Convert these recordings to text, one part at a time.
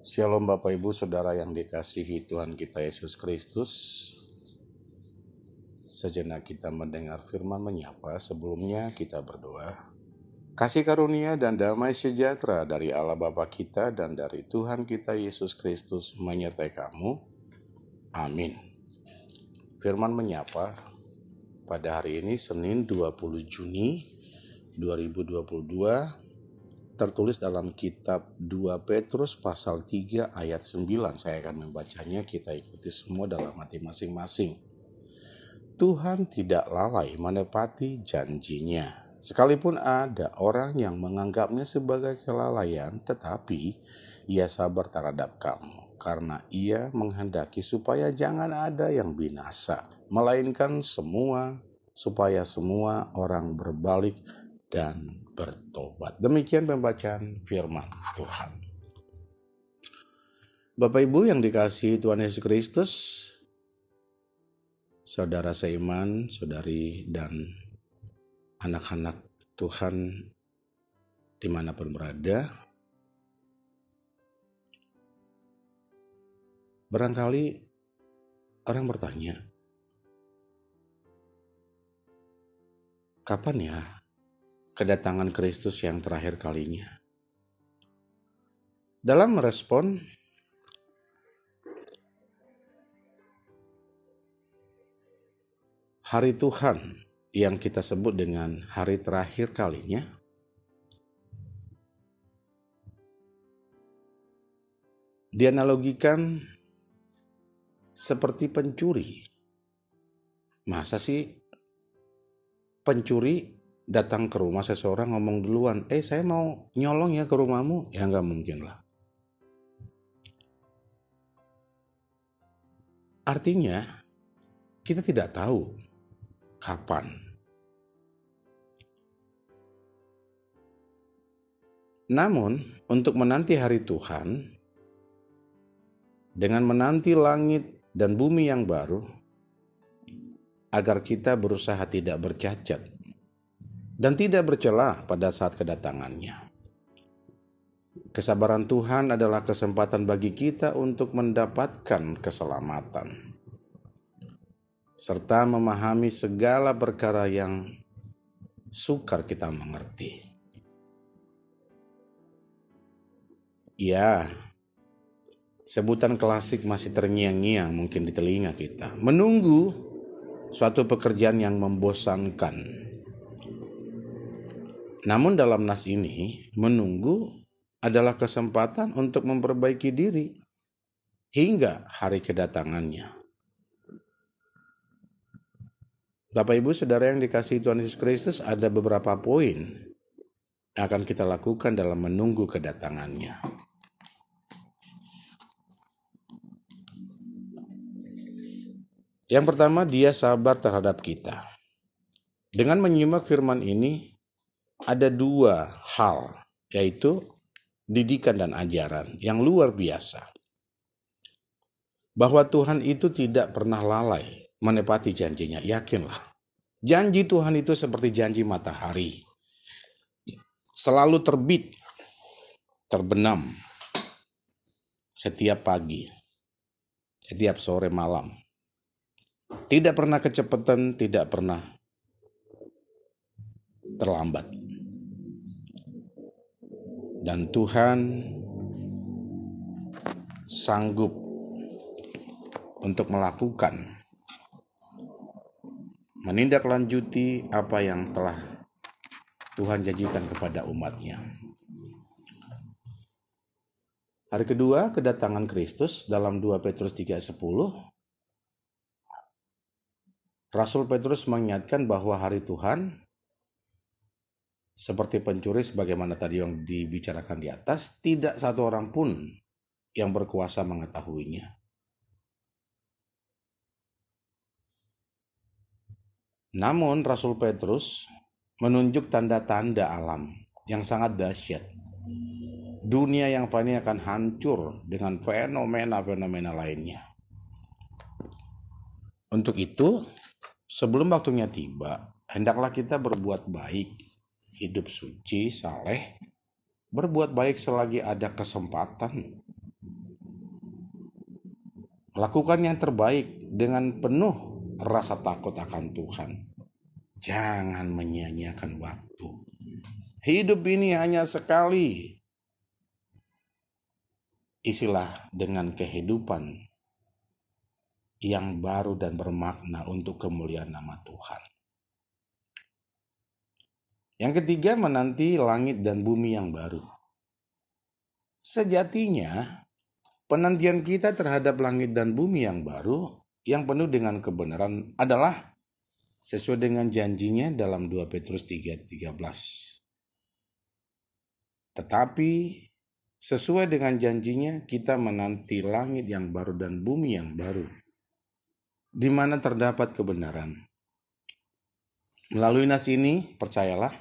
Shalom Bapak Ibu Saudara yang dikasihi Tuhan kita Yesus Kristus. Sejenak kita mendengar firman menyapa, sebelumnya kita berdoa. Kasih karunia dan damai sejahtera dari Allah Bapa kita dan dari Tuhan kita Yesus Kristus menyertai kamu. Amin. Firman menyapa pada hari ini Senin 20 Juni 2022. Tertulis dalam kitab 2 Petrus pasal 3 ayat 9. Saya akan membacanya, kita ikuti semua dalam hati masing-masing. Tuhan tidak lalai menepati janjinya. Sekalipun ada orang yang menganggapnya sebagai kelalaian, tetapi ia sabar terhadap kamu. Karena ia menghendaki supaya jangan ada yang binasa, melainkan supaya semua orang berbalik dan bertobat. Demikian pembacaan firman Tuhan. Bapak Ibu yang dikasihi Tuhan Yesus Kristus, saudara seiman, saudari dan anak-anak Tuhan dimanapun berada, barangkali orang bertanya, kapan ya kedatangan Kristus yang terakhir kalinya? Dalam merespon hari Tuhan yang kita sebut dengan hari terakhir kalinya, dianalogikan seperti pencuri. Masa sih pencuri datang ke rumah seseorang ngomong duluan, saya mau nyolong ya ke rumahmu? Ya nggak mungkin lah. Artinya kita tidak tahu kapan. Namun untuk menanti hari Tuhan, dengan menanti langit dan bumi yang baru, agar kita berusaha tidak bercacat dan tidak bercela pada saat kedatangannya. Kesabaran Tuhan adalah kesempatan bagi kita untuk mendapatkan keselamatan, serta memahami segala perkara yang sukar kita mengerti. Ya, sebutan klasik masih terngiang-ngiang mungkin di telinga kita. Menunggu suatu pekerjaan yang membosankan. Namun dalam nas ini, menunggu adalah kesempatan untuk memperbaiki diri hingga hari kedatangannya. Bapak Ibu Saudara yang dikasihi Tuhan Yesus Kristus, ada beberapa poin yang akan kita lakukan dalam menunggu kedatangannya. Yang pertama, dia sabar terhadap kita. Dengan menyimak firman ini, ada dua hal, yaitu didikan dan ajaran yang luar biasa. Bahwa Tuhan itu tidak pernah lalai menepati janjinya, yakinlah. Janji Tuhan itu seperti janji matahari. Selalu terbit, terbenam setiap pagi, setiap sore malam. Tidak pernah kecepatan, tidak pernah terlambat. Dan Tuhan sanggup untuk melakukan, menindaklanjuti apa yang telah Tuhan janjikan kepada umatnya. Hari kedua, kedatangan Kristus dalam 2 Petrus 3:10. Rasul Petrus mengingatkan bahwa hari Tuhan seperti pencuri, sebagaimana tadi yang dibicarakan di atas, tidak satu orang pun yang berkuasa mengetahuinya. Namun Rasul Petrus menunjuk tanda-tanda alam yang sangat dahsyat. Dunia yang fani akan hancur dengan fenomena-fenomena lainnya. Untuk itu, sebelum waktunya tiba, hendaklah kita berbuat baik, hidup suci, saleh, berbuat baik selagi ada kesempatan, Lakukan yang terbaik dengan penuh rasa takut akan Tuhan. Jangan menyia-nyiakan waktu. Hidup ini hanya sekali. Isilah dengan kehidupan yang baru dan bermakna untuk kemuliaan nama Tuhan. Yang ketiga, menanti langit dan bumi yang baru. Sejatinya, penantian kita terhadap langit dan bumi yang baru, yang penuh dengan kebenaran adalah sesuai dengan janjinya dalam 2 Petrus 3:13. Tetapi sesuai dengan janjinya kita menanti langit yang baru dan bumi yang baru, di mana terdapat kebenaran. Melalui nas ini, percayalah,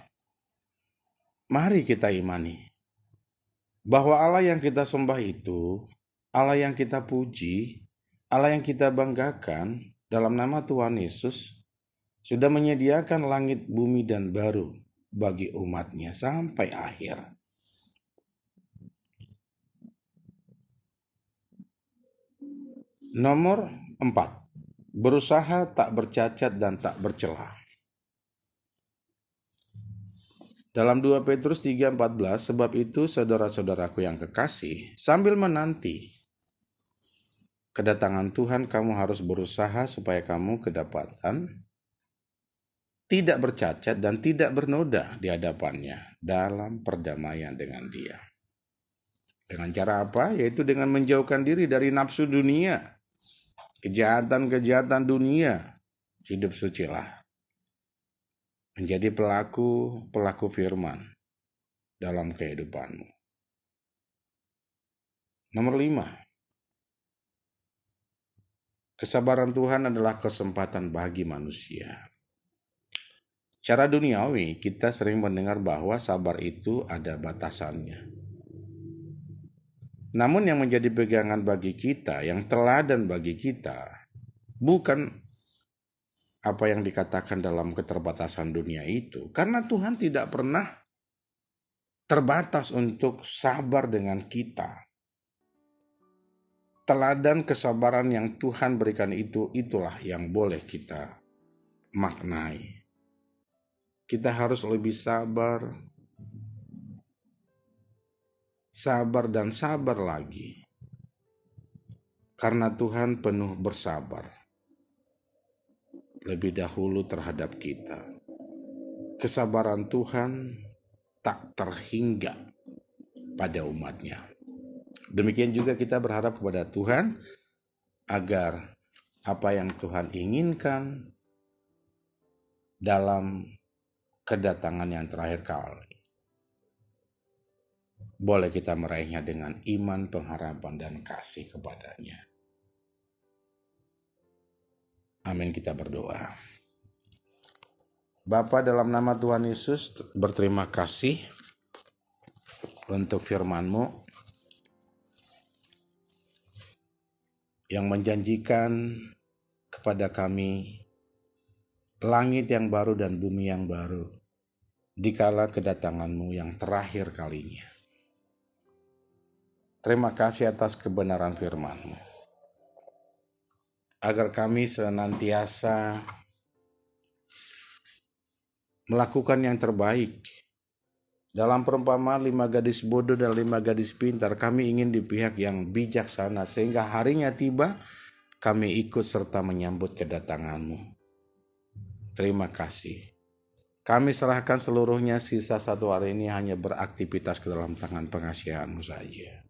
mari kita imani bahwa Allah yang kita sembah itu, Allah yang kita puji, Allah yang kita banggakan dalam nama Tuhan Yesus, sudah menyediakan langit, bumi, dan baru bagi umatnya sampai akhir. Nomor 4. Berusaha tak bercacat dan tak bercela. Dalam 2 Petrus 3:14, sebab itu saudara-saudaraku yang kekasih, sambil menanti kedatangan Tuhan, kamu harus berusaha supaya kamu kedapatan tidak bercacat dan tidak bernoda di hadapannya dalam perdamaian dengan Dia. Dengan cara apa? Yaitu dengan menjauhkan diri dari nafsu dunia, kejahatan-kejahatan dunia. Hidup sucilah. Menjadi pelaku firman dalam kehidupanmu. Nomor 5. Kesabaran Tuhan adalah kesempatan bagi manusia. Secara duniawi, kita sering mendengar bahwa sabar itu ada batasannya. Namun yang menjadi pegangan bagi kita, yang teladan bagi kita, bukan apa yang dikatakan dalam keterbatasan dunia itu. Karena Tuhan tidak pernah terbatas untuk sabar dengan kita. Teladan kesabaran yang Tuhan berikan itulah yang boleh kita maknai. Kita harus lebih sabar dan sabar lagi. Karena Tuhan penuh bersabar lebih dahulu terhadap kita. Kesabaran Tuhan tak terhingga pada umatnya. Demikian juga kita berharap kepada Tuhan agar apa yang Tuhan inginkan dalam kedatangan yang terakhir kali, boleh kita meraihnya dengan iman, pengharapan, dan kasih kepadanya. Amin, kita berdoa. Bapa, dalam nama Tuhan Yesus, berterima kasih untuk firman-Mu yang menjanjikan kepada kami langit yang baru dan bumi yang baru dikala kedatangan-Mu yang terakhir kalinya. Terima kasih atas kebenaran firman-Mu, agar kami senantiasa melakukan yang terbaik. Dalam perumpamaan 5 gadis bodoh dan 5 gadis pintar, kami ingin di pihak yang bijaksana, sehingga harinya tiba, kami ikut serta menyambut kedatangan-Mu. Terima kasih. Kami serahkan seluruhnya, sisa 1 hari ini hanya beraktivitas ke dalam tangan pengasihan-Mu saja.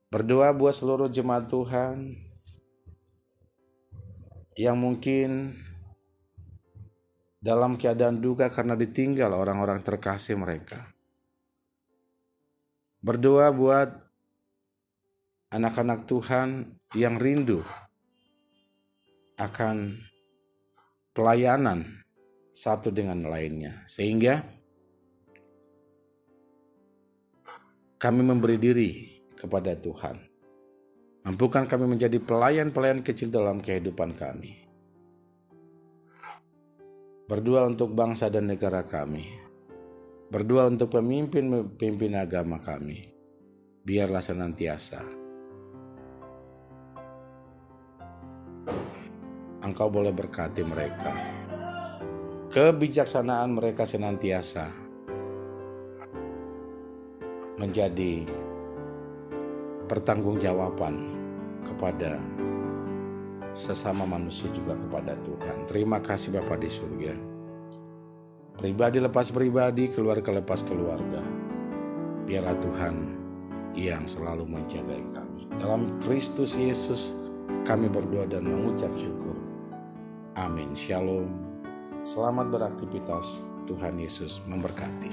Berdoa buat seluruh jemaat Tuhan yang mungkin dalam keadaan duka karena ditinggal orang-orang terkasih mereka. Berdoa buat anak-anak Tuhan yang rindu akan pelayanan satu dengan lainnya, sehingga kami memberi diri kepada Tuhan. Mampukan kami menjadi pelayan-pelayan kecil dalam kehidupan kami. Berdoa untuk bangsa dan negara kami. Berdoa untuk pemimpin agama kami. Biarlah senantiasa Engkau boleh berkati mereka. Kebijaksanaan mereka senantiasa menjadi pertanggungjawaban kepada sesama manusia, juga kepada Tuhan. Terima kasih Bapa di surga. Pribadi lepas pribadi, keluarga lepas keluarga. Biarlah Tuhan yang selalu menjaga kami. Dalam Kristus Yesus kami berdoa dan mengucap syukur. Amin. Shalom. Selamat beraktivitas. Tuhan Yesus memberkati.